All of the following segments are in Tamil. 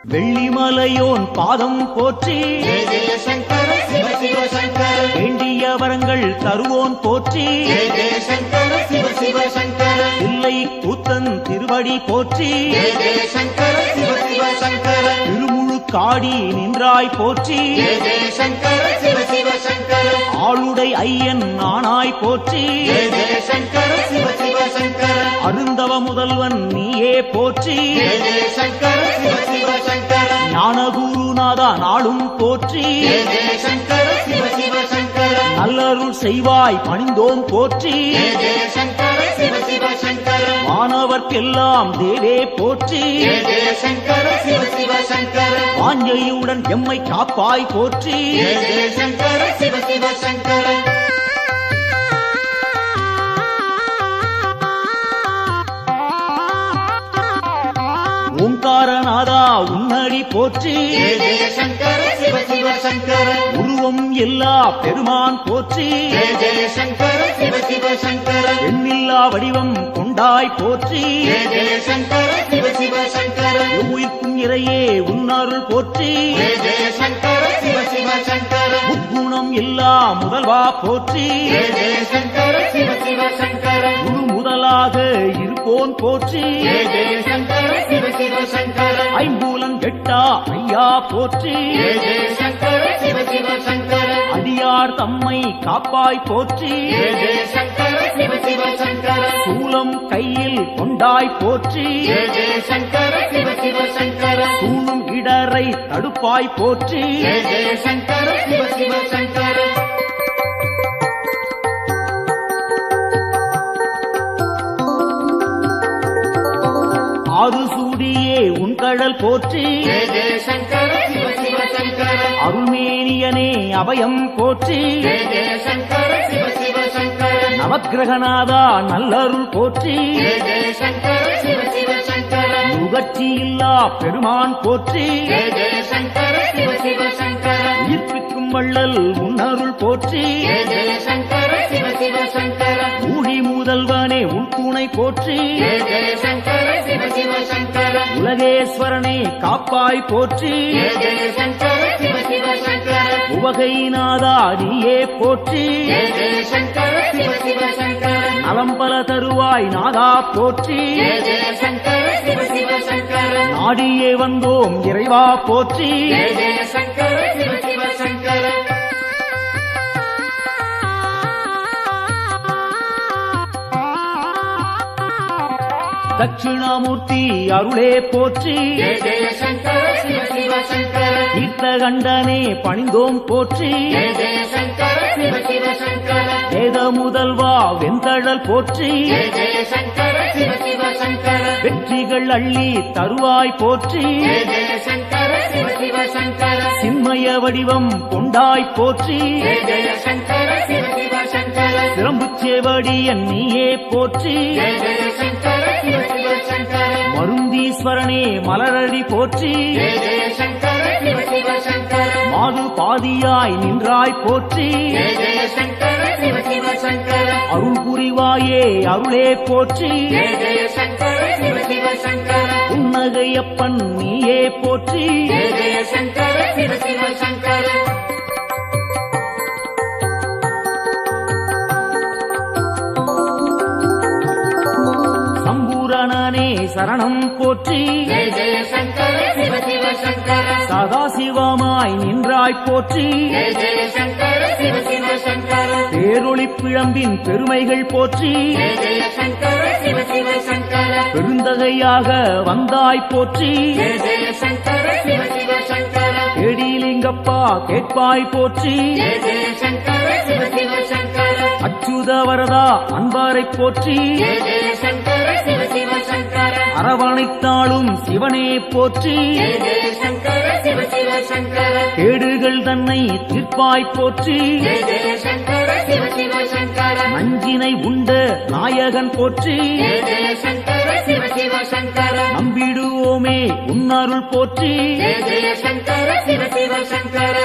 வெள்ளிமலையோன் பாதம் போற்றி ஜெய ஜெய சங்கர சிவ சிவ சங்கர வேண்டிய வரங்கள் தருவோன் போற்றி ஜெய ஜெய சங்கர சிவ சிவ சங்கர இல்லை கூத்தன் திருவடி போற்றி ஜெய ஜெய சங்கர சிவ சிவ சங்கர திருமுழுக்காடி நின்றாய் போற்றி ஜெய ஜெய சங்கர சிவ சிவ சங்கர ஆளுடை ஐயன் நானாய் போற்றி ஜெய ஜெய சங்கர சிவ சிவ சங்கர அருந்தவ முதல்வன் நீயே போற்றி ஜெய ஜெய சங்கர சிவ சிவ சங்கர ஞானகுருநாதா நாளும் போற்றி ஜெய ஜெய சங்கர சிவ சிவ சங்கர நல்லருள் செய்வாய் பணிந்தோம் போற்றி ஜெய ஜெய சங்கர சிவ சிவ சங்கர வானவர்க்கெல்லாம் தேவே போற்றி ஜெய ஜெய சங்கர சிவ சிவ சங்கர வாஞ்சையுடன் எம்மை காப்பாய் போற்றி ஜெய ஜெய சங்கர சிவ சிவ சங்கர ஓங்காரநாதா உன்னடி போற்றி ஜெய ஜெய சங்கர சிவ சிவ சங்கர உருவம் எல்லா பெருமான் போற்றி ஜெய ஜெய சங்கர சிவ சிவ சங்கர எண்ணில்லா வடிவம் கொண்டாய் போற்றி ஜெய ஜெய சங்கர சிவ சிவ சங்கர உயிர்க்கும் இறையே உன்னருள் போற்றி ஜெய ஜெய சங்கர சிவ சிவ சங்கர முக்குணம் எல்லா முதல்வா போற்றி ஜெய ஜெய சங்கர சிவ சிவ சங்கர குரு முதலாக இருப்போன் போற்றி ஜெய ஜெய சங்கர சிவ சிவ சங்கர ஐம்பூலம் எட்டா ஐயா போற்றி ஜெய ஜெய சங்கர சிவ சிவ சங்கர அடியார் தம்மை காப்பாய் போற்றி ஜெய ஜெய சங்கர சிவ சிவ சங்கர சூலம் கையில் கொண்டாய் போற்றி ஜெய ஜெய சங்கர சிவ சிவ சங்கர சூழும் இடரை தடுப்பாய் போற்றி ஜெய ஜெய சங்கர சிவ சிவ சங்கர ஆறு சூடியே உன் கடல் போற்றி ஜெய ஜெய சங்கர சிவ சிவ சங்கர அருள்மேனியனே அபயம் போற்றி ஜெய ஜெய சங்கர சிவ சிவ சங்கர நவக்கிரகநாதா நல்லருள் போற்றி ஜெய ஜெய சங்கர சிவ சிவ சங்கர முகர்ச்சி இல்லா பெருமான் போற்றி ஜெய ஜெய சங்கர சிவ சிவ சங்கர உயிர்ப்பிக்கும் வள்ளல் உன்னருள் போற்றி ஜெய ஜெய சங்கர சிவ சிவ சங்கர ஊழி முதல்வனே உன் துணை போற்றி ஜெய ஜெய சங்கர சிவ சிவ சங்கர உலகேஸ்வரனே காப்பாய் போற்றி ஜெய ஜெய சங்கர சிவ சிவ சங்கர உவகைநாதா நீயே போற்றி ஜெய ஜெய சங்கர சிவ சிவ சங்கர நலம்பல தருவாய் நாதா போற்றி ஜெய ஜெய சங்கர சிவ சிவ சங்கர நாடியே வந்தோம் இறைவா போற்றி ஜெய ஜெய சங்கர சிவ சிவ சங்கர தட்சிணாமூர்த்தி அருளே போற்றி ஜெய ஜெய சங்கர சிவ சிவ சங்கர தீர்த்தகண்டனே பணிந்தோம் போற்றி ஜெய ஜெய சங்கர சிவ சிவ சங்கர வேத முதல்வா வெந்தழல் போற்றி ஜெய ஜெய சங்கர சிவ சிவ சங்கர வெற்றிகள் அள்ளி தருவாய் போற்றி ஜெய ஜெய சங்கர சிவ சிவ சங்கர சின்மய வடிவம் கொண்டாய் போற்றி ஜெய ஜெய சங்கர சிவ சிவ சங்கர சிரம்புச்சேவடியன் நீயே போற்றி ஜெய ஜெய சங்கர சிவ சிவ சங்கர மருந்தீஸ்வரனே மலரடி போற்றி ஜெய ஜெய சங்கர சிவ சிவ சங்கர மாது பாதியாய் நின்றாய் போற்றி ஜெய ஜெய சங்கர சிவ சிவ சங்கர அருள் புரிவாயே அருளே போற்றி ஜெய ஜெய சங்கர சிவ சிவ சங்கர புன்னகையப்பன் நீயே போற்றி ஜெய ஜெய சங்கர சிவ சிவ சங்கர சம்பூரணனே சரணம் போற்றி ஜெய ஜெய சங்கர சிவ சிவ சங்கர சதாசிவமாய் நின்றாய் போற்றி ஜெய ஜெய சங்கர சிவ சிவ சங்கர பேரொளி பிழம்பின் பெருமைகள் போற்றி ஜெய ஜெய சங்கர சிவ சிவ சங்கர பெருந்தகையாக வந்தாய் போற்றி ஜெய ஜெய சங்கர சிவ சிவ சங்கர கேடிலிங்கப்பா கேட்பாய் போற்றி ஜெய ஜெய சங்கர சிவ சிவ சங்கர அச்சுத வரதா அன்பாரை போற்றி ஜெய ஜெய சங்கர சிவ சிவ சங்கர அரவணைத்தாளும் சிவனே போற்றி ஜெய ஜெய சங்கர சிவ சிவ சங்கர கேடுகள் தன்னை தீர்ப்பாய் போற்றி ஜெய ஜெய சங்கர சிவ சிவ சங்கர நஞ்சினை உண்ட நாயகன் போற்றி ஜெய ஜெய சங்கர சிவ சிவ சங்கர நம்பிடுவோமே உன்னருள் போற்றி ஜெய ஜெய சங்கர சிவ சிவ சங்கர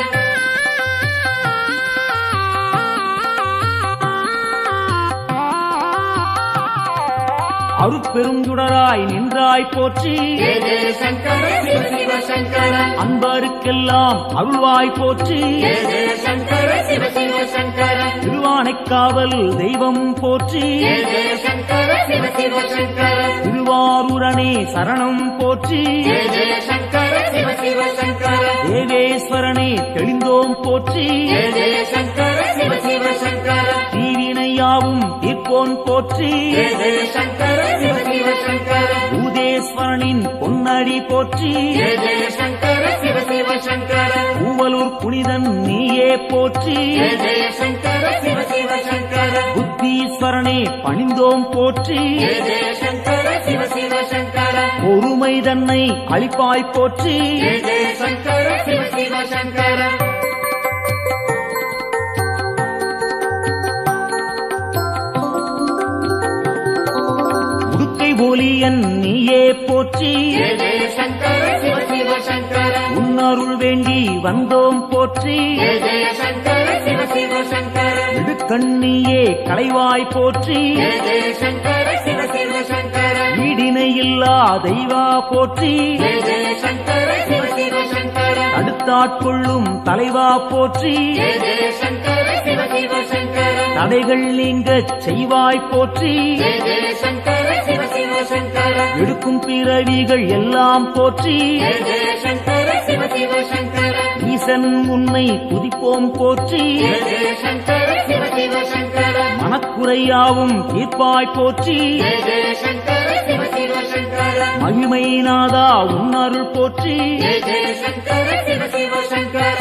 அருட்பெருஞ்சுடராய் நின்றாய் போற்றி ஜெய ஜெய சங்கர சிவ சிவ சங்கர அன்பருக்கெல்லாம் அருள்வாய் போற்றி ஜெய ஜெய சங்கர சிவ சிவ சங்கர திருவானைக்காவல் தெய்வம் போற்றி ஜெய ஜெய சங்கர சிவ சிவ சங்கர திருவாரூரணே சரணம் போற்றி ஜெய ஜெய சங்கர சிவ சிவ சங்கர தேவேஸ்வரனே தெளிந்தோம் போற்றி ஜெய ஜெய சங்கர சிவ சிவ சங்கர தீவினையாவும் தீர்ப்போன் போற்றி ஜெய ஜெய சங்கர சிவ சிவ சங்கர பூதேஸ்வரனின் பொன்னடி போற்றி ஜெய ஜெய சங்கர சிவ சிவ சங்கர பூவலூர் புனிதன் நீயே போற்றி ஜெய ஜெய சங்கர சிவ சிவ சங்கர புத்தீஸ்வரனே பணிந்தோம் போற்றி ஜெய ஜெய சங்கர சிவ சிவ சங்கர பொறுமை தன்னை அளிப்பாய் போற்றி ஜெய ஜெய சங்கர சிவ சிவ சங்கர உடுக்கை ஒலியன் நீயே போற்றி ஜெய ஜெய சங்கர சிவ சிவ சங்கர உன்னருள் வேண்டி வந்தோம் போற்றி ஜெய ஜெய சங்கர சிவ சிவ சங்கர இடுக்கண்ணியே களைவாய் போற்றி ஜெய ஜெய சங்கர சிவ சிவ சங்கர ஈடிணையில்லா தெய்வா போற்றி ஜெய ஜெய சங்கர சிவ சிவ சங்கர அடுத்தாட்கொள்ளும் தலைவா போற்றி ஜெய ஜெய சங்கர சிவ சிவ சங்கர தடைகள் நீங்கச் செய்வாய் போற்றி ஜெய ஜெய சங்கர சிவ சிவ சங்கர எடுக்கும் பிறவிகள் எல்லாம் போற்றி ஜெய ஜெய சங்கர சிவ சிவ சங்கர ஈசன் உன்னை துதிப்போம் போற்றி ஜெய ஜெய சங்கர சிவ சிவ சங்கர மனக்குறையாவும் தீர்ப்பாய் போற்றி ஜெய ஜெய சங்கர சிவ சிவ சங்கர மகிமை நாதா உன்னருள் போற்றி ஜெய ஜெய சங்கர சிவ சிவ சங்கர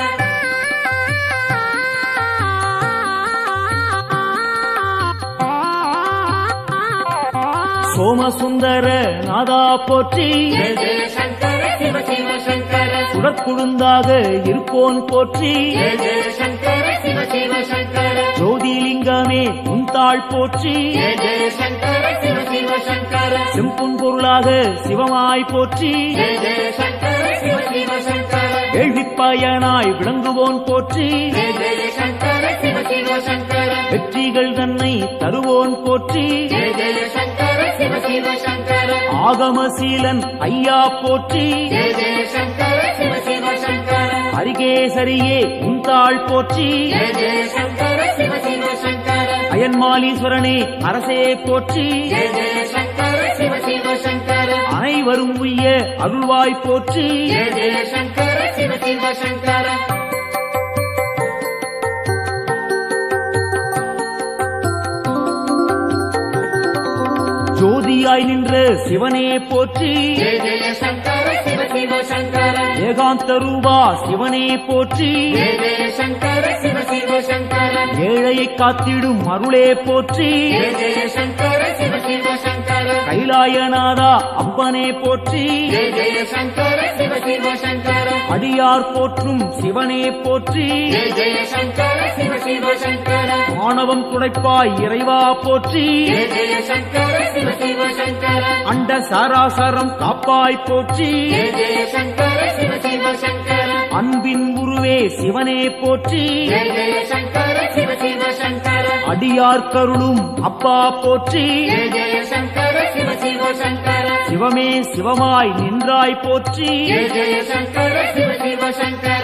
சோமசுந்தர நாதா போற்றி ஜெய ஜெய சங்கர சிவ சிவ சங்கர சுடற்குழுந்தாக இருப்போன் போற்றி ஜெய ஜெய சங்கர சிவ சிவ சங்கர ஜோதிலிங்கமே உந்தாள் போற்றி ஜெய ஜெய சங்கர சிவ சிவ சங்கர செம்புன் பொருளாக சிவமாய் போற்றி ஜெய ஜெய சங்கர சிவ சிவ சங்கர கேள்விப்பயனாய் விளங்குவோன் போற்றி ஜெய ஜெய சங்கர சிவ சிவ சங்கர வெற்றிகள் தன்னை தருவோன் போற்றி ஜெய ஜெய சங்கர சிவ சிவ சங்கர ஆகமசீலன் ஐயா போற்றி ஜெய ஜெய சங்கர சிவ சிவ சங்கர அரிகேசரியே உந்தாள் போற்றி ஜெய ஜெய சங்கர சிவ சிவ சங்கர அயன்மாலீஸ்வரனே அரசே போற்றி ஜெய ஜெய சங்கர சிவ சிவ சங்கர அனைவரும் உய்ய அருள்வாய் போற்றி ஜெய ஜெய சங்கர சிவ சிவ சங்கர ஜோதியாய் நின்ற சிவனே போற்றி ஜெய ஜெய சங்கர சிவ சிவ சங்கர ஏகாந்த ரூபா சிவனே போற்றி ஜெய ஜெய சங்கர சிவ சிவ சங்கர ஏழையை காத்திடும் அருளே போற்றி ஜெய ஜெய சங்கர சிவ சிவ சங்கர கைலாயநாதா அப்பனே போற்றி ஜெய ஜெய சங்கர சிவ சிவ சங்கர அடியார் போற்றும் சிவனே போற்றி ஜெய ஜெய சங்கர சிவ சிவ சங்கர ஆணவம் துடைப்பாய் இறைவா போற்றி ஜெய ஜெய சங்கர சிவ சிவ சங்கர அண்ட சாராசரம் காப்பாய் போற்றி ஜெய ஜெய சங்கர சிவ சிவ சங்கர அன்பின் உருவே சிவனே போற்றி ஜெய ஜெய சங்கர சிவ சிவ சங்கர அடியார் கருளும் அப்பா போற்றி ஜெய ஜெய சங்கர சிவ சிவ சங்கர சிவமே சிவமாய் நின்றாய் போற்றி ஜெய ஜெய சங்கர சிவ சிவ சங்கர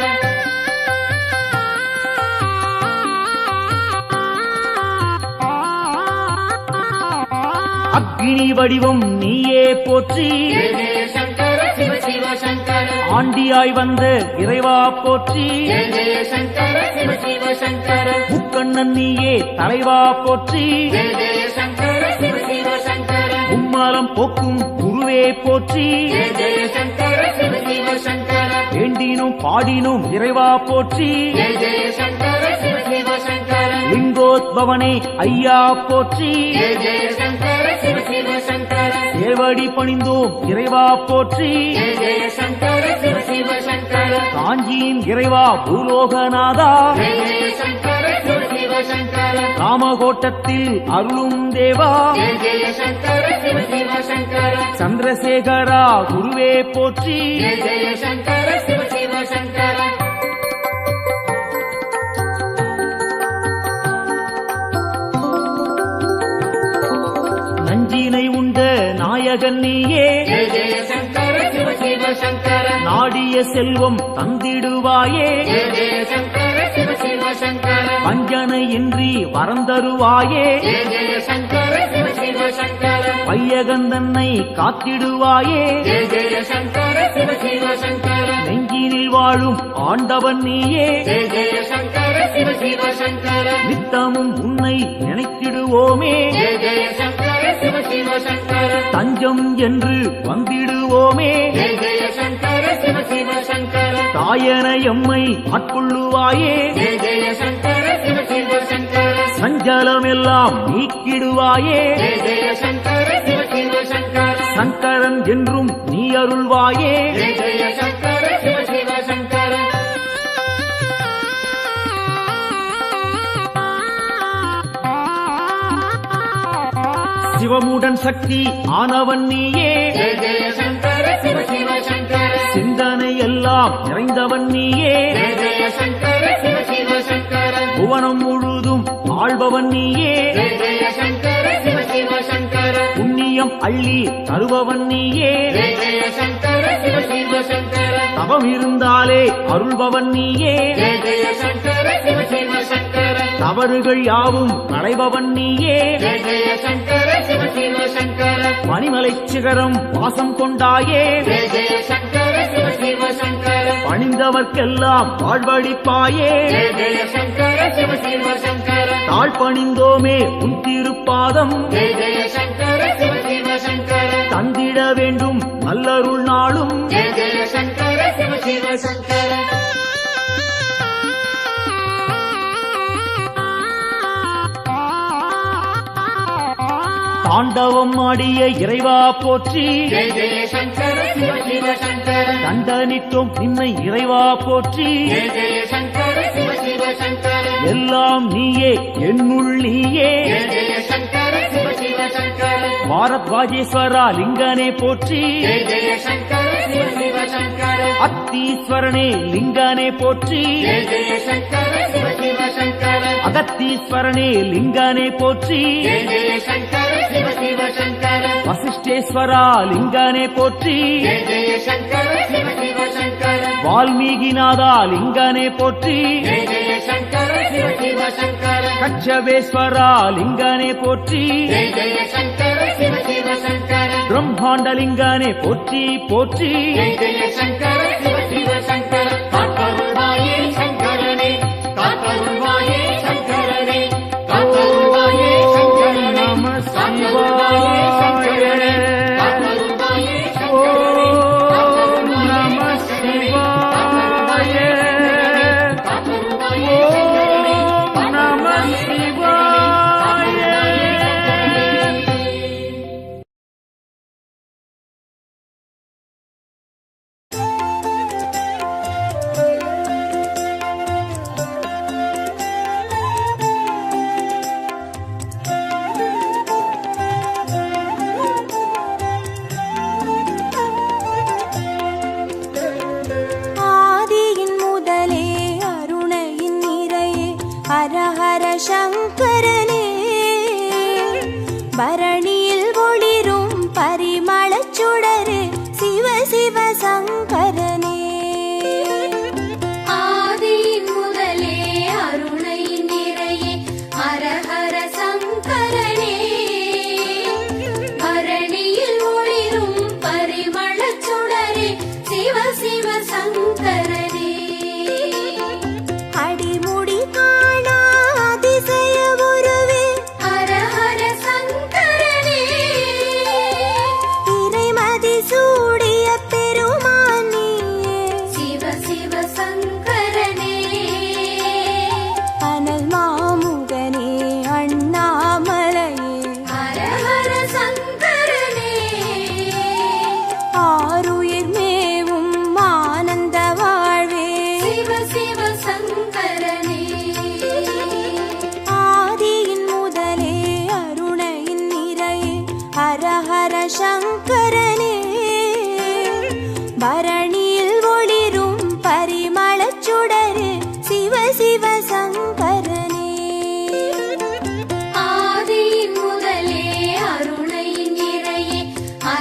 அக்னி வடிவம் நீயே போற்றி ஜெய ஜெய சங்கர சிவ சிவ சங்கர ஆண்டியாய் வந்த இறைவா போற்றி ஜெய ஜெய சங்கர சிவ சிவ சங்கர முக்கண்ணன் நீயே தலைவா போற்றி ஜெய ஜெய சங்கர சிவ சிவ சங்கர உம்மாலம் போக்கும் குருவே போற்றி ஜெய ஜெய சங்கர சிவ சிவ சங்கர வேண்டினும் பாடினும் இறைவா போற்றி ஜெய ஜெய சங்கர சிவ சிவ சங்கர லிங்கோத்பவனே ஐயா போற்றி ஜெய ஜெய சங்கர சிவ சிவ சங்கர சேவடி பணிந்தோம் இறைவா போற்றி ஜெய ஜெய சங்கர சிவ சிவ சங்கர காஞ்சியின் இறைவா பூலோகநாதா ஜெய ஜெய சங்கர சிவ சிவ சங்கர காமகோட்டத்தில் அருளும் தேவா ஜெய ஜெய சங்கர சிவ சிவ சங்கர சந்திரசேகரா குருவே போற்றி ஜெய ஜெய சங்கர சிவ சிவ சங்கர நஞ்சினை உண்ட நாயகன் நீயே ஜெய ஜெய சங்கர சிவ சிவ சங்கர நாடிய செல்வம் தந்திடுவாயே ஜெய ஜெய சங்கர சிவ சிவ சங்கர வஞ்சனை இன்றி வரந்தருவாயே ஜெய ஜெய சங்கர சிவ சிவ சங்கர வையகந்தன்னை காத்திடுவாயே ஜெய ஜெய சங்கர சிவ சிவ சங்கர நெஞ்சினில் வாழும் ஆண்டவன் நீயே ஜெய ஜெய சங்கர சிவ சிவ சங்கர நித்தமும் உன்னை நினைத்திடுவோமே ஜெய ஜெய சங்கர சிவ சிவ சங்கர தஞ்சம் என்று வந்திடுவோமே ஜெய ஜெய சங்கர சிவ சிவ சங்கர தாயன எம்மை ஆட்கொள்ளுவாயே ஜெய ஜெய சங்கர சிவ சிவ சங்கர சஞ்சலமெல்லாம் நீக்கிடுவாயே ஜெய ஜெய சங்கர சிவ சிவ சங்கர சங்கரன் என்றும் நீ அருள்வாயே ஜெய ஜெய சங்கர சிவ சிவ சங்கர சிவமுடன் சக்தி ஆனவன் நீயே ஜெய ஜெய சங்கர சிவ சிவ சங்கர சிந்தனை எல்லாம் நிறைந்தவன் நீயே ஜெய ஜெய சங்கர சிவ சிவ சங்கர புவனம் முழுதும் ஆள்பவன் நீயே ஜெய ஜெய சங்கர சிவ சிவ சங்கர புண்ணியம் அள்ளி தருபவன் நீயே ஜெய ஜெய சங்கர சிவ சிவ சங்கர தவம் இருந்தாலே அருள்பவன் நீயே ஜெய ஜெய சங்கர சிவ சிவ சங்கர தவறுகள் யாவும் களைபவன் நீயே ஜெய ஜெய சங்கர சிவ சிவ சங்கர பனிமலை சிகரம் வாசம் கொண்டாயே ஜெய ஜெய சங்கர சிவ சிவ சங்கர பணிந்தவர்க்கெல்லாம் வாழ்வழிப்பாயே ஜெய ஜெய சங்கர சிவ சிவ சங்கர தாழ் பணிந்தோமே உன் திருப்பாதம் ஜெய ஜெய சங்கர சிவ சிவ சங்கர தந்திட வேண்டும் நல்லருள் நாளும் ஜெய ஜெய சங்கர சிவ சிவ சங்கர தாண்டவம் ஆடிய இறைவா போற்றி ஜெய ஜெய சங்கர சிவ சிவ சங்கர தண்டனிட்டோம் நின்னை இறைவா போற்றி ஜெய ஜெய சங்கர சிவ சிவ சங்கர எல்லாம் நீயே என்னுள் நீயே ஜெய ஜெய சங்கர சிவ சிவ சங்கர பாரத்வாஜேஸ்வரா லிங்கனே போற்றி ஜெய ஜெய சங்கர சிவ சிவ சங்கர அத்தீஸ்வரனே லிங்கனே போற்றி ஜெய ஜெய சங்கர சிவ சிவ சங்கர அகத்தீஸ்வரனே லிங்கனே போற்றி ஜெய ஜெய சங்கர சிவ சிவ சங்கர வசிஷ்டேஸ்வரா லிங்கனே போற்றி ஜெய ஜெய சங்கர சிவ சிவ சங்கர வால்மீகிநாதா லிங்கனே போற்றி ஜெய ஜெய சங்கர சிவ சிவ சங்கர கச்சவேஸ்வரா லிங்கனே போற்றி ஜெய ஜெய சங்கர சிவ சிவ சங்கர பிரம்மாண்டலிங்கனே போற்றி போற்றி ஜெய ஜெய சங்கர சிவ சிவ சங்கர காத்தருள்வாயே சங்கரனே காத்தருள்வாயே சங்கரனே காத்தருள்வாயே சங்கரனே நம காத்தருள்வாயே சங்கரனே காத்தருள்வாயே சங்கரனே ஓம் நம சிவாய காத்தருள்வாயே ஓம் நம சிவாய ஆதியின் முதலே அருணையின் நிறையே ஹர ஹர சங்கரனே பரணியில் ஒளிரும் பரிமளச் சுடரே சிவ சிவ சங்கரனே ஆதியின் முதலே அருணையின் நிறையே ஹர ஹர சங்கரனே பரணியில் ஒளிரும் பரிமளச் சுடரே சிவ சிவ சங்கரனே அடிமுடி காணா அதிசய உருவே ஹர ஹர சங்கரனே இறைமதி சூடிய பெருமான் நீயே சிவ சிவ சங்கரனே அனல் மாமுகனே அண்ணாமலையே ஹர ஹர சங்கரனே ஆருயிர் மேவும் ஆனந்த வாழ்வே சிவ சிவ சங்கரனே ஆதியின் முதலே அருணையின் நிறையே ஹர ஹர சங்கரனே பரணியில் ஒளிரும் பரிமளச் சுடரே சிவ சிவ சங்கரனே ஆதியின் முதலே அருணையின் நிறையே ஹர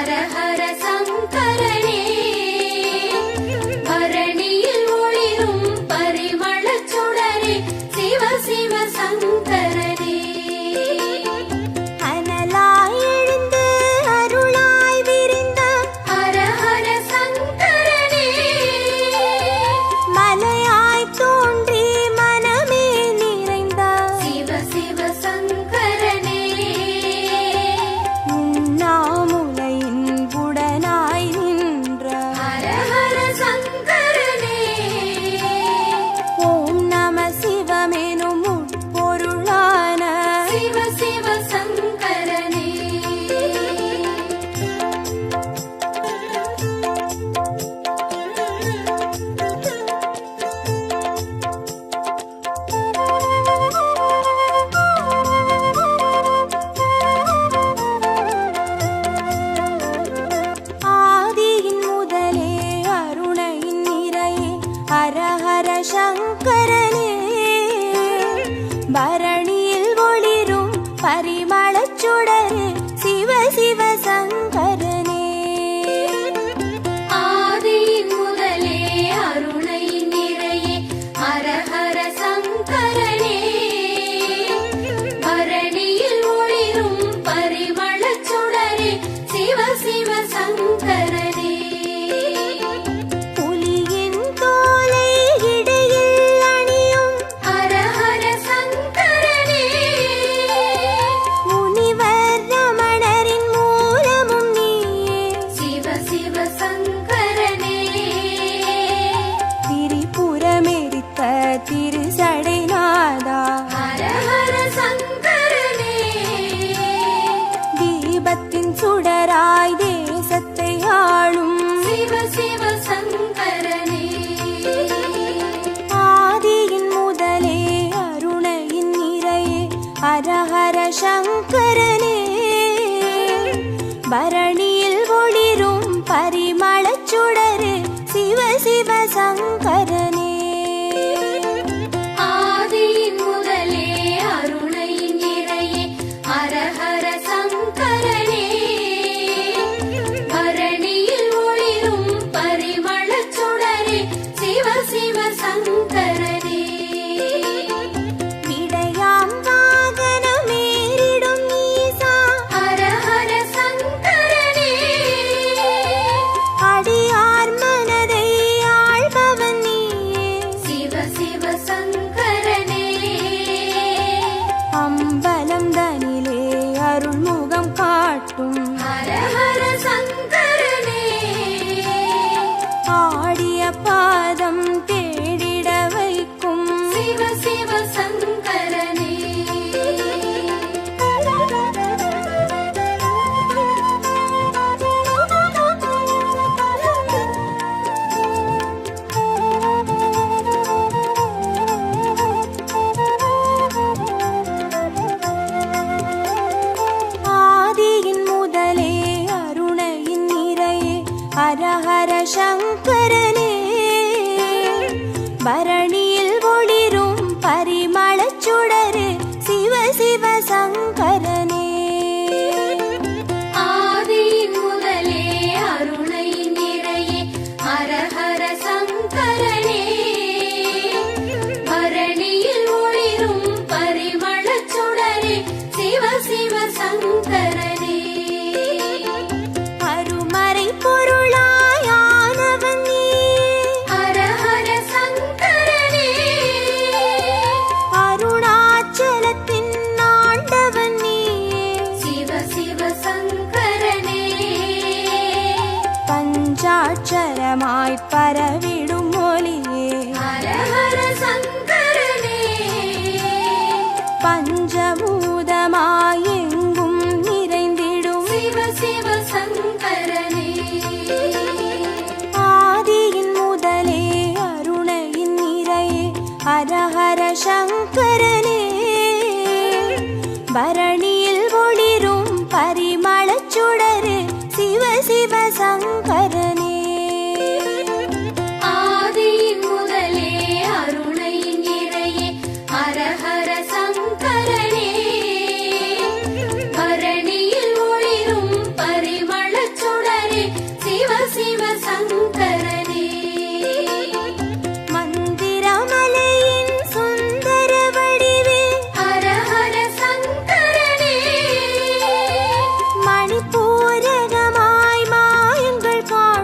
சிவ சிவ சங்கரனே புலியின் தோலை இடையில் அணியும் ஹர ஹர சங்கரனே முனிவர் ரமணரின் மூலமும் நீயே சிவ சிவ சங்கரனே திரிபுரமெரித்த திருசடைநாதா ஹர ஹர சங்கரனே தீபத்தின் சுடராய் தேசத்தை ஆளும் சிவ சிவ சங்கரனே ஆதியின் முதலே அருணையின் நிறையே ஹரஹர சங்கரனே பரணியில் ஒளிரும் பரிமளச் சுடரு சிவ சிவ சங்கரனே ஆதியின் முதலே அருணையின் நிறையே ஹர ஹர சங்கரனே பரணியில் ஒளிரும் பரிமளச் சுடரே சிவ சிவ சங்கரனே விடையாம் வாகனமேறிடும் ஈசா ஹர ஹர சங்கரனே அடியார் மனதை ஆள்பவன் நீயே சிவ சிவ சங்கரனே அம்பலம் தனிலே அருள்முகம் காட்டும் ஹர ஹர சங்கரனே ஆடிய பாதம் தேடிட வைக்கும் சிவ சிவ சங்கரனே ஆதியின் முதலே அருணையின் நிறையே ஹரஹர சங்கரனே பரணியில் ஒளிரும் பரிமளச் சுடரு சிவ சிவ சங்கரனே ஆதியின் முதலே அருணையின் நிறையே ஹர ஹர சங்கரனே பரணியில் ஒளிரும் பரிமளச் சுடரே சிவ சிவ சங்கரனே அருமறை பொருளாயானவன் நீயே ஹர ஹர சங்கரனே அருணாச்சலத்தின் ஆண்டவன் நீயே சிவ சிவ சங்கரனே பஞ்சாட்சரமாய் பரவிடும் ஒளியே ஹர ஹர சங்கரனே பஞ்சபூதமாய் எங்கும் நிறைந்திடும் சிவ சிவ சங்கரனே ஆதியின் முதலே அருணையின் நிறையே ஹரஹர சங்கரனே பரணியில் ஒளிரும் பரிமளச் சுடரு சிவ சிவ சங்கரனே ஆதியின் முதலே அருணையின் நிறையே ஹர ஹர சங்கரனே பரணியில் ஒளிரும் பரிமளச் சுடரே சிவ சிவ சங்கரனே மந்திரமலையின் சுந்தர வடிவே ஹர ஹர சங்கரனே மணிப்பூரகமாய் மாயங்கள் காட்டும்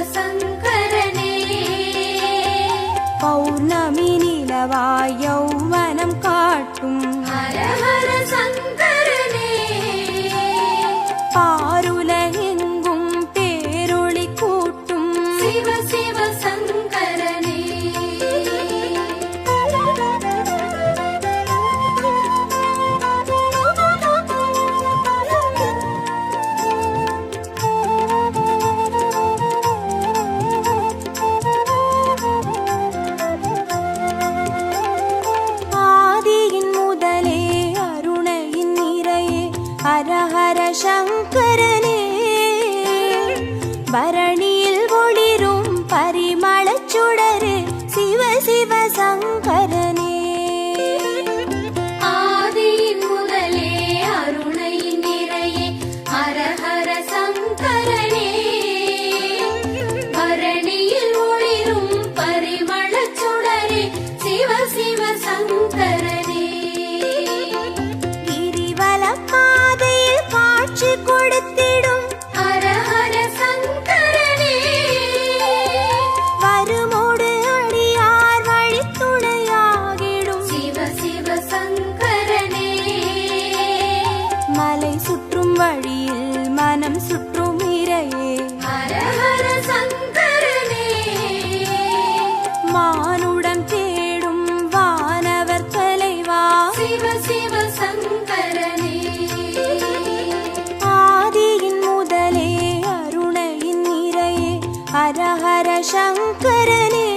சங்கரனே பௌர்ணமி நிலவாய் யௌவனம் காட்டும் ஹர ஹர சங்கரனே பாருலகெங்கும் பேரொளி கூட்டும் சிவ சிவ சங்கரனே ஆதியின் முதலே அருணையின் நிறையே ஹர ஹர சங்கரனே பரணியில் ஒளிரும் பரிமளச் சுடரே சிவ சிவ சங்கரனே ஆதியின் முதலே அருணையின் நிறையே ஹர ஹர சங்கரனே பரணியில் ஒளிரும் பரிமளச் சுடரே சிவ சிவ சங்கரனே கிரிவல பாதையில் காட்சி கொடுத்திடும் ஹர ஹர சங்கரனே வருமோடு அடியார் வழித்துணையாகிடும் சிவ சிவ சங்கரனே மலை சுற்றும் வழியில் மனம் சுற்றும் இறையே ஹர ஹர சங்கரனே மானுடன் தேடும் வானவர் தலைவா சிவ சிவ சங்கரனே ஆதியின் முதலே அருணையின் நிறையே ஹர ஹர சங்கரனே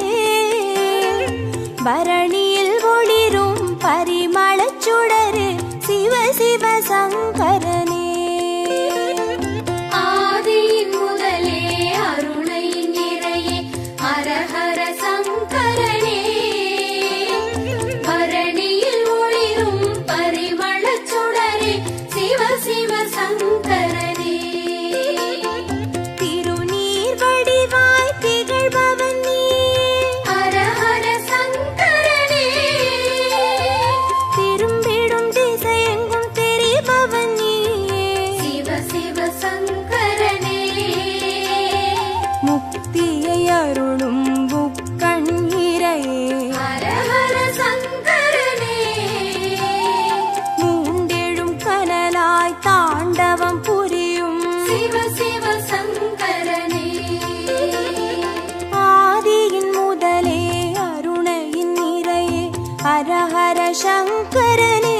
பரணியில் ஒளிரும் பரிமளச் சுடரே சிவ சிவ சங்கரனே ஆதியின் முதலே அருணையின் நிறையே ஹர ஹர சங்கரனே பரணியில் ஒளிரும் பரிமளச் சுடரே சிவ சிவ சங்கரனே திருநீர் வடிவாய் திகழ்பவன் நீயே ஹர ஹர சங்கரனே திரும்பிடும் திசையெங்கும் தெரிபவன் நீயே சிவ சிவ சங்கரனே முக்தியை அருளும் புக்கண் இறையே ஹர ஹர சங்கரனே மூண்டெழும் கனலாய் தாண்டவம் புரியும் சிவ சிவ சங்கரனே ஆதியின் முதலே அருணையின் நிறையே ஹர ஹர சங்கரனே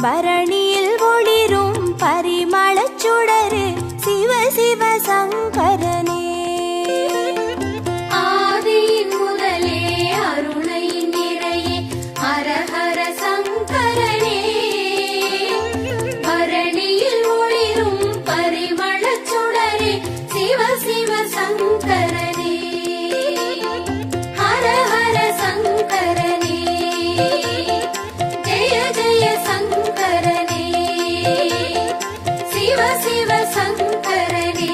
பரணியில் ஒளிரும் பரிமளச் சுடரே சிவ சிவ சங்கரனே ஆதியின் முதலே அருணையின் நிறையே ஹர ஹர சங்கரனே பரணியில் ஒளிரும் பரிமளச் சுடரே சிவ சிவ சங்கரனே ஹர ஹர சங்கரனே ஜெய ஜெய சங்கரனே சிவ சிவ சங்கரனே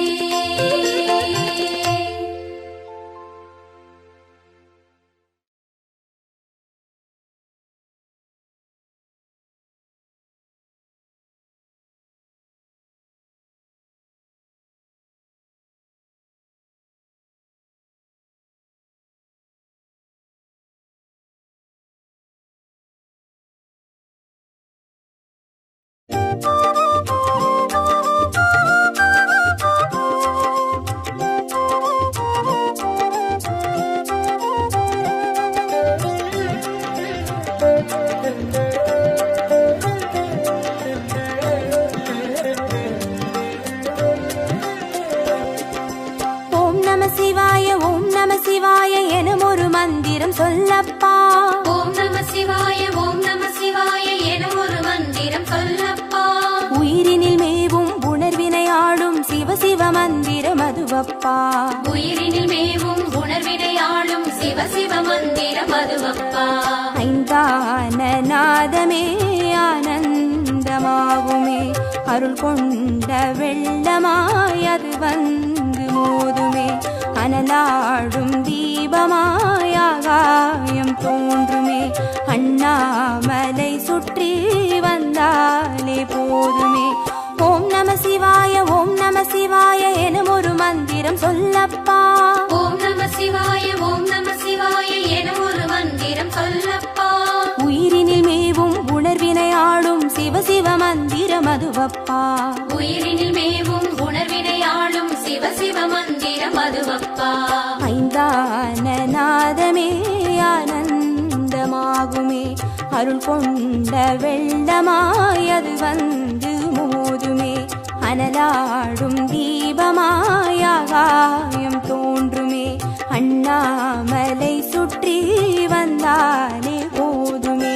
ஓம் நம சிவாய எனும் ஒரு மந்திரம் சொல்லப்பா ஓம் நம சிவாய எனும் ஒரு மந்திரம் சொல்லப்பா உயிரினில் மேவும் உணர்வினை ஆளும் சிவ சிவ மந்திரம் அதுவப்பா உயிரினில் மேவும் உணர்வினையாளும் சிவ சிவ மந்திரம் அதுவப்பா ஐந்தான நாதமே ஆனந்தமாகுமே அருள் கொண்ட வெள்ளமாய் அது வந்து மோதுமே அனலாடும் தீபமாய் ஆகாயம் தோன்றுமே அண்ணாமலை சுற்றி வந்தாலே போதுமே ஓம் நம சிவாய ஓம் நம சிவாய எனும் ஒரு மந்திரம் சொல்லப்பா. ஓம் நம சிவாய ஓம் நம சிவாய என ஒரு மந்திரம் சொல்லப்பா. உயிரினில் மேவும் உணர்வினை ஆளும் சிவ சிவ மந்திரம் அதுவப்பா. உயிரினில் மேவும் உணர்வினை ஆளும் சிவ சிவ மந்திரம் அதுவப்பா. ஐந்தான நாதமே ஆனந்தமாகுமே, அருள் கொண்ட வெள்ளமாய் அது வந்து மோதுமே, அனலாடும் தீபமாய் ஆகாயம் தோன்றுமே, அண்ணாமலை சுற்றி வந்தாலே போதுமே.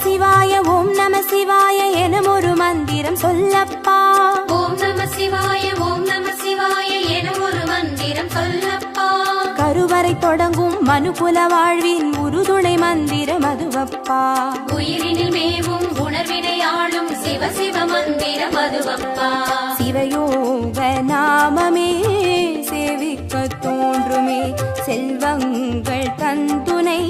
சிவாய ஓம் நம சிவாய எனும் ஒரு மந்திரம் சொல்லப்பா. ஓம் நம சிவாய ஓம் நம சிவாய என ஒரு மந்திரம் சொல்லப்பா. கருவறை தொடங்கும் மனுகுல வாழ்வின் உறுதுணை மந்திரம் அதுவப்பா. உயிரினில் மேவும் உணர்வினை ஆளும் சிவ சிவ மந்திரம் அதுவப்பா. சிவயோக நாமமே சேவிக்க தோன்றுமே, செல்வங்கள் தந்துணை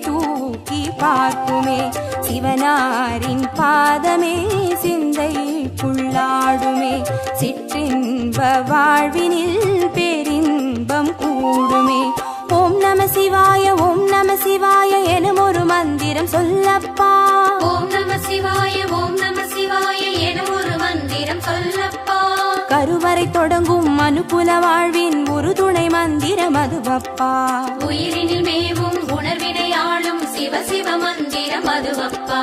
தூக்கி பார்க்குமே, சிவனாரின் பாதமே சிந்தைக்குள்ளாடுமே, சிற்றின்ப வாழ்வினில் பேரின்பம் கூடுமே. ஓம் நம சிவாய ஓம் நம சிவாய எனும் ஒரு மந்திரம் சொல்லப்பா. ஓம் நம சிவாய ஓம் நம சிவாய என ஒரு மந்திரம் சொல்லப்பா. கருவறை தொடங்கும் மனுகுல வாழ்வின் ஒரு துணை மந்திரம் அதுவப்பா. உயிரினில் மேவும் உணர்வினை ஆளும் சிவ சிவ மந்திரம் அதுவப்பா.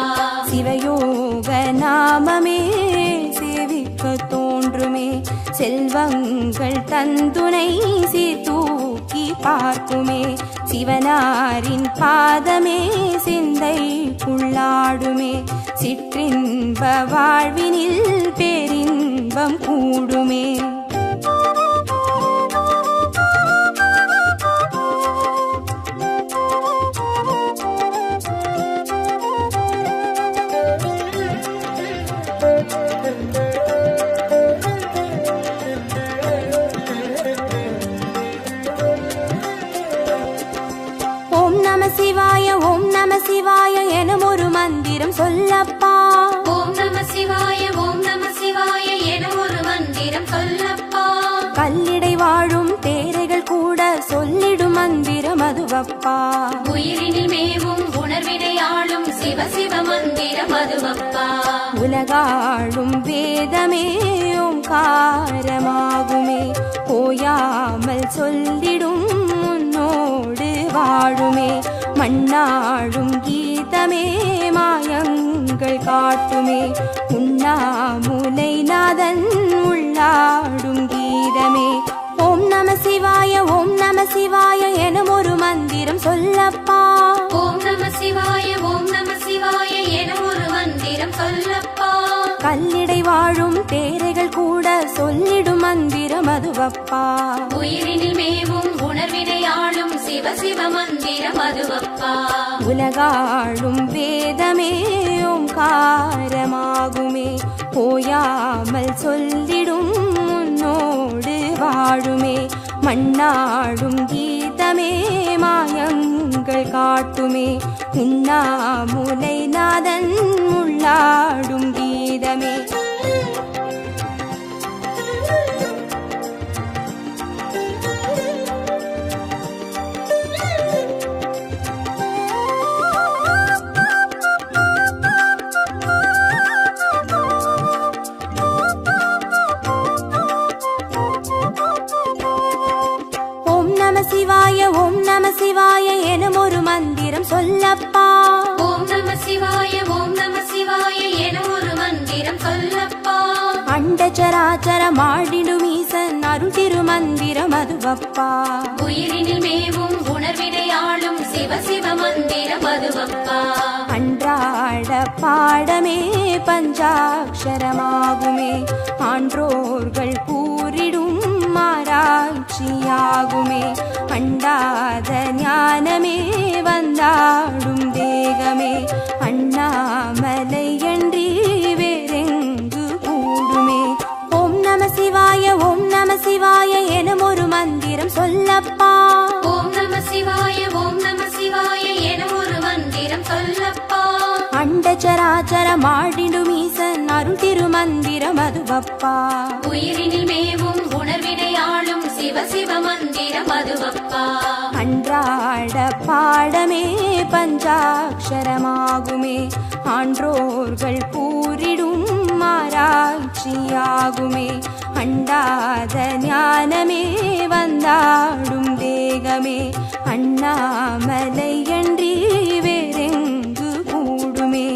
சிவயோக நாமமே சேவிக்க தோன்றுமே, செல்வங்கள் தந்துணை தூக்கி பார்க்குமே, சிவனாரின் பாதமே சிந்தைக்குள்ளாடுமே, சிற்றின்ப வாழ்வினில் பேரின்பம் கூடுமே. ஓம் நம சிவாய ஓம் நம சிவாய எனும் ஒரு மந்திரம் சொல்லப்பா. ஓம் நம சிவாய ஓம் நம சிவாய என ஒரு மந்திரம் சொல்லப்பா. கல்லிடை வாழும் தேரைகள் கூட சொல்லிடும் மந்திரம் அதுவப்பா. உயிரினில் மேவும் உணர்வினை ஆளும் சிவ சிவ மந்திரம் அதுவப்பா. உலகாளும் வேதமே ஓங்காரமாகுமே, ஓயாமல் சொல்லிடும் முன்னோடு வாழுமே, மண்ணாளும் கீதமே மாயங்கள் காட்டுமே, உண்ணாமுலை நாதன் உள்ளாடும் கீதமே. ஓம் நம சிவாய ஓம் நம சிவாய எனும் ஒரு மந்திரம் சொல்லப்பா. ஓம் நம சிவாய ஓம் நம சிவாய என ஒரு மந்திரம் சொல்லப்பா. கல்லிடை வாழும் தேரைகள் கூட சொல்லிடும் மந்திரம் அதுவப்பா. உயிரினில் மேவும் உணர்வினை ஆளும் சிவ சிவ மந்திரம் அதுவப்பா. உலகாளும் வேதமே ஓங்காரமாகுமே, ஓயாமல் சொல்லிடும் முன்னோடு வாழுமே, மண்ணாளும் கீதமே மாயங்கள் காட்டுமே, உண்ணாமுலை நாதன் உள்ளாடும் கீதமே. சிவாய ஓம் நம சிவாய எனும் ஒரு மந்திரம் சொல்லப்பா. ஓம் நம சிவாய ஓம் நம சிவாய என ஒரு மந்திரம் சொல்லப்பா. அண்டச்சராச்சர மாடிடும் ஈசன் அருள் திருமந்திரம் அதுவப்பா. உயிரினில் மேவும் உணர்வினை ஆளும் சிவ சிவ மந்திரம் அதுவப்பா. அன்றாட பாடமே பஞ்சாட்சரமாகுமே, ஆன்றோர்கள் கூறிடும் ஆராய்ச்சியா சாட்சியாகுமே. அண்டாத ஞானமே வந்தாடும் தேகமே அண்ணாமலையன்றி வேறெங்கு கூடுமே. ஓம் நம சிவாய ஓம் நம சிவாய எனும் ஒரு மந்திரம் சொல்லப்பா. ஓம் நம சிவாய ஓம் நம சிவாய என ஒரு மந்திரம் சொல்லப்பா. அண்டச்சராச்சரம் ஆடிடும் ஈசன் அருள் திருமந்திரம் அதுவப்பா. உயிரினில் மேவும் உணர்வினை ஆளும் சிவ சிவ மந்திரம் அதுவப்பா. அன்றாட பாடமே பஞ்சாட்சரமாகுமே. ஆன்றோர்கள் கூறிடும் ஆராய்ச்சியாகுமே. அண்டாத ஞானமே வந்தாடும் தேகமே அண்ணாமலையன்றி வேறெங்கு கூடுமே.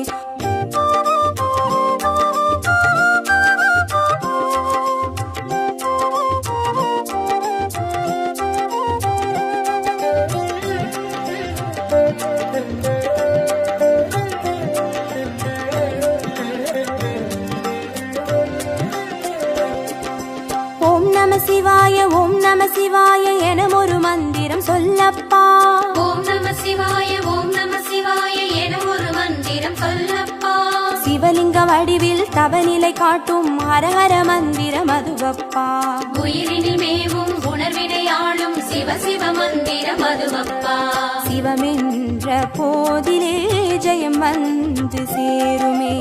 ஓம் நம சிவாய ஓம் நம சிவாய எனும் ஒரு மந்திரம் சொல்லப்பா. ஓம் நம சிவாய ஓம் நம சிவாய என ஒரு மந்திரம் சொல்லப்பா. சிவலிங்க வடிவில் தவநிலை காட்டும் ஹரஹர மந்திரம் அதுவப்பா. உயிரினில் மேவும் உணர்வினை ஆளும் சிவ சிவ மந்திரம் அதுவப்பா. சிவமென்ற போதிலே ஜெயம் வந்து சேருமே.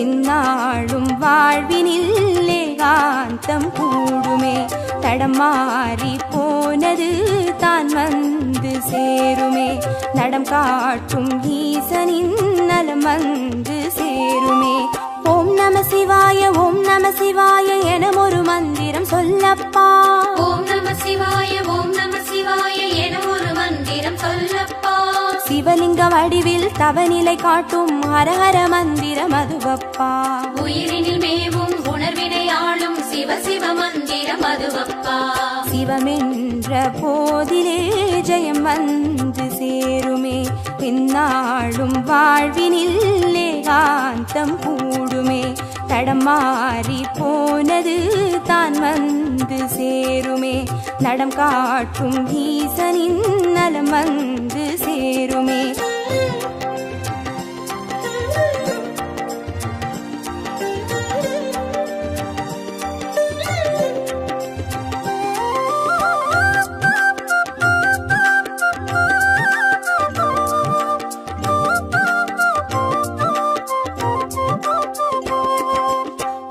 இந்நாளும் வாழ்வினில் ஏகாந்தம் கூடுமே. தடம் மாறி போனது தான் வந்து சேருமே. நடம் காட்டும் ஈசனின் நலம் வந்து சேருமே. ஓம் நம சிவாய ஓம் நம சிவாய எனும் ஒரு மந்திரம் சொல்லப்பா. ஓம் நம சிவாய ஓம் நம சிவாய என ஒரு மந்திரம் சொல்லப்பா. சிவலிங்க வடிவில் தவநிலை காட்டும் ஹரஹர மந்திரம் அதுவப்பா. உயிரினில் மேவும் உணர்வினை ஆளும் சிவ சிவ மந்திரம் அதுவப்பா. சிவமென்ற போதிலே ஜெயம் வந்து சேருமே. இந்நாளும் வாழ்வினில் ஏகாந்தம் கூடுமே. தடம் மாறி போனது தான் வந்து சேருமே. நடம் காட்டும் ஈசனின் நலம் வந்து சேருமே.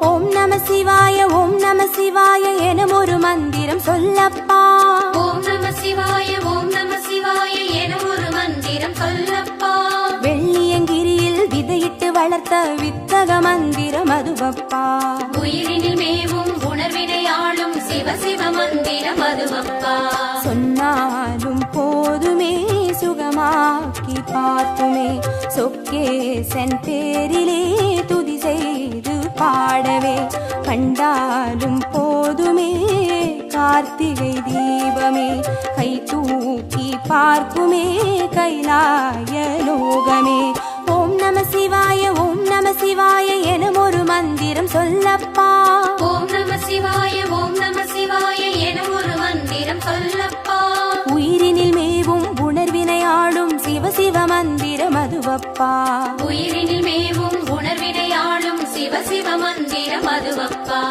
ஓம் நம சிவாய ஓம் நம சிவாய எனும் ஒரு மந்திரம் சொல்லப்பா. ஓம் நம சிவாய ஓம் நம சிவாய என ஒரு மந்திரம் சொல்லப்பா. வெள்ளியங்கிரியில் விதையிட்டு வளர்த்த வித்தக மந்திரம் அதுவப்பா. உயிரினில் மேவும் உணர்வினை ஆளும் சிவ சிவ மந்திரம் அதுவப்பா. சொன்னாலும் போதுமே சுகமாக்கி பார்த்துமே. சொக்கேசன் பேரிலே துதி செய்து பாடவே. கண்டாலும் போதுமே கார்த்திகை தீபமே. கை தூக்கி பார்க்குமே கைலாய லோகமே. ஓம் நம சிவாய ஓம் நம சிவாய எனும் ஒரு மந்திரம் சொல்லப்பா. ஓம் நம சிவாய ஓம் நம சிவாய என ஒரு மந்திரம் சொல்லப்பா. உயிரினில் மேவும் உணர்வினை ஆளும் சிவ சிவ மந்திரம் அதுவப்பா. உயிரினில் மேவும் உணர்வினை ஆளும் சிவ சிவ மந்திரம் அதுவப்பா.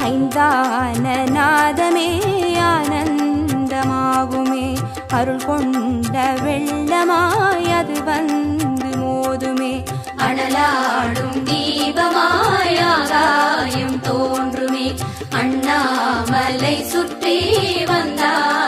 ஐந்தான நாதமே ஆனந்தமாகுமே. அருள் கொண்ட வெள்ளமாய் அது வந்து மோதுமே. அனலாடும் தீபமாய் ஆகாயம் தோன்றுமே. அண்ணாமலை சுற்றி வந்தார்